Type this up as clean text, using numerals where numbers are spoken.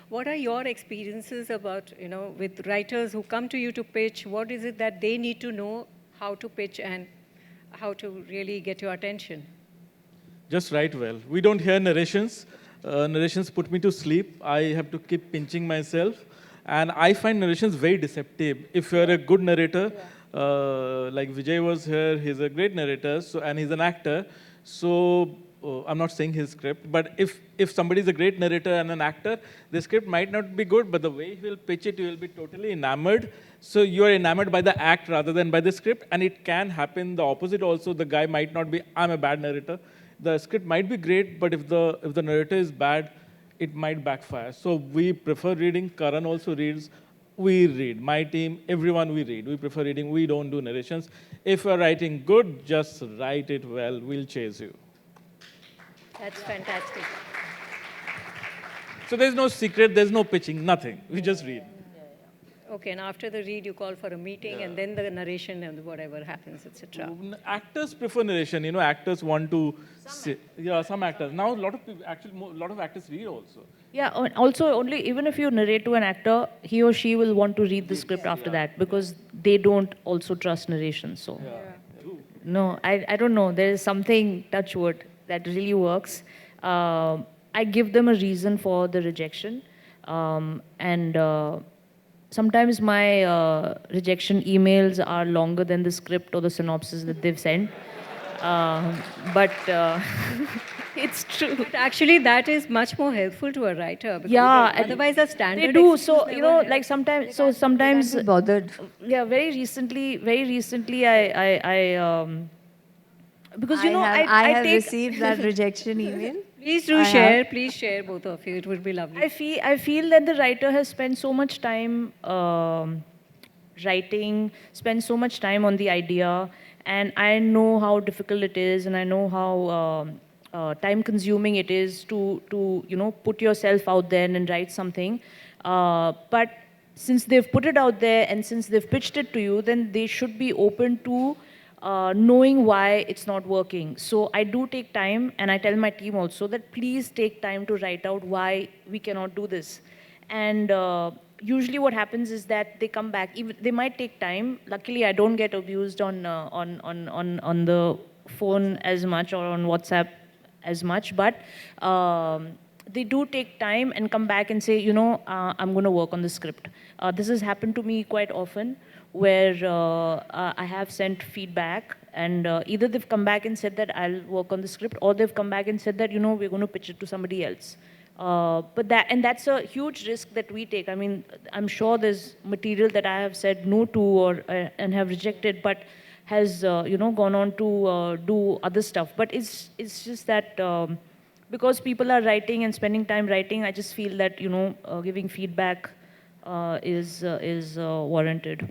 What are your experiences about, with writers who come to you to pitch? What is it that they need to know how to pitch and how to really get your attention? Just write well. We don't hear narrations. Narrations put me to sleep. I have to keep pinching myself. And I find narrations very deceptive. If you're a good narrator, like Vijay was here, he's a great narrator, and he's an actor. So I'm not saying his script, but if somebody is a great narrator and an actor, the script might not be good, but the way he will pitch it, you will be totally enamored. So you are enamored by the act rather than by the script, and it can happen the opposite also. The guy might not be, I'm a bad narrator. The script might be great, but if the narrator is bad, it might backfire. So we prefer reading. Karan also reads. We read. My team, everyone we read. We prefer reading. We don't do narrations. If you're writing good, just write it well. We'll chase you. That's fantastic. So there's no secret. There's no pitching. Nothing. We just read. Okay, and after the read, you call for a meeting, and then the narration and whatever happens, etc. Actors prefer narration. Actors want to. Some actors. Now, a lot of people, actually, a lot of actors read also. Yeah. Also, only even if you narrate to an actor, he or she will want to read the script after that because they don't also trust narration. So, no, I don't know. There is something, touch wood, that really works. I give them a reason for the rejection, and. Sometimes my rejection emails are longer than the script or the synopsis that they've sent. But it's true. But actually, that is much more helpful to a writer. Because otherwise, a standard. They do. So, like sometimes. Bothered. Yeah, very recently, I because, I have received that rejection email. Please do share. Please share, both of you. It would be lovely. I feel that the writer has spent so much time writing, spent so much time on the idea, and I know how difficult it is, and I know how time-consuming it is to put yourself out there and write something. But since they've put it out there and since they've pitched it to you, then they should be open to knowing why it's not working. So I do take time, and I tell my team also that please take time to write out why we cannot do this. And usually what happens is that they come back. Even they might take time. Luckily, I don't get abused on the phone as much or on WhatsApp as much, but they do take time and come back and say, I'm going to work on the script. This has happened to me quite often, where I have sent feedback, and either they've come back and said that I'll work on the script, or they've come back and said that, we're going to pitch it to somebody else. But that's a huge risk that we take. I mean, I'm sure there's material that I have said no to and have rejected, but has gone on to do other stuff. But it's just that because people are writing and spending time writing, I just feel that giving feedback is warranted.